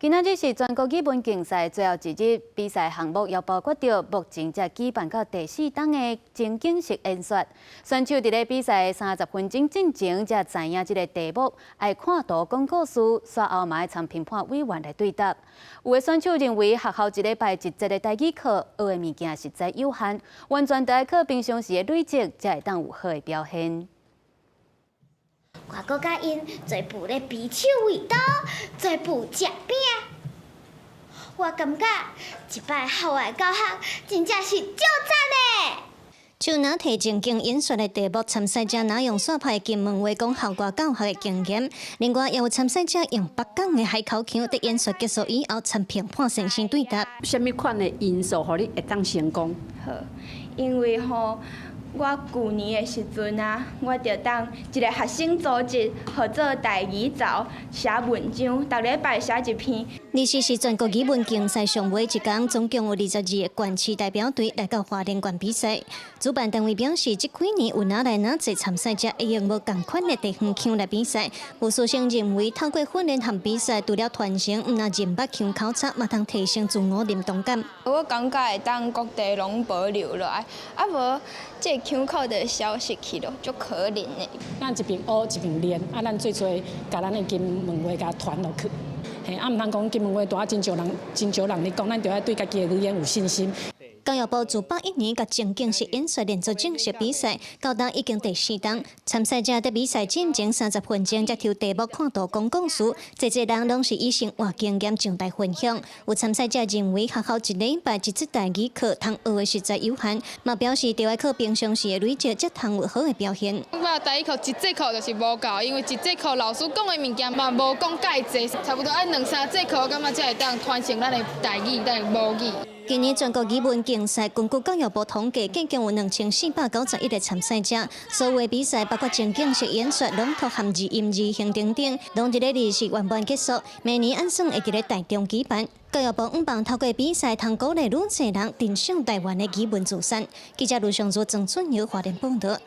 今仔日是全国语文竞赛最后一日，比赛项目也包括着目前才举办到第4档的情景式演说。选手伫咧比赛30分钟之前才知影这个题目，爱看图讲故事，随后嘛爱参评判委员来对答。有的选手认为学校一礼拜一节的台语课学的物件实在有限，完全得爱靠平常时的累积，才会当有好的表现。 我搁甲因做步咧比手画刀，做步食饼。我感觉一摆校外教学真正是足赞的。就拿提正经演说的题目，参赛者拿用线派金门话讲校外教学的经验，另外也有参赛者用北港的海口腔，在演说结束以后，参评判先生对答。什么款的因素，互你会当成功？好，因为我去年的时阵啊，我就当一个学生组织合作台语组写文章，逐礼拜写一篇。20是全国语文竞赛上尾一天，总共有22个县市代表队来到花莲县比赛。主办单位表示，这几年有哪来哪侪参赛者会用无同款的地方腔来比赛。有师生认为，透过训练和比赛，除了传承，若认捌腔口差，嘛通提升自我认同感。我感觉会当各地拢保留落来，啊无这腔口就消失去了，足可怜的。咱一边学一边练，啊，咱最多甲咱的金门话甲传落去。嘿，啊，毋通讲金门话大真少人咧讲，咱就要对家己的语言有信心。 教育部自81年甲情景式演说连做正式比赛，到当已经第4档。参赛者在比赛进前30分钟才抽题目看图讲故事，这人拢是以生活经验上台分享。有参赛者认为学校一礼拜一节台语课，通学的实在有限，嘛表示着要靠平常时的累积，才通有好的表现。我台语课一节课就是无够，因为一节课老师讲的物件嘛无讲介济，差不多爱2、3节课，感觉才会当传承咱的台语、咱的母语。 今年全国语文竞赛，根据教育部统计，计共有2491个参赛者。所有比赛包括情景式演说、朗读、含字、音字、行等等，拢伫咧20时圆满结束。明年按算会伫咧台中举办。教育部希望透过比赛，通鼓励愈侪人登上台湾的语文自产。记者卢尚祖、郑春尧、华联报道。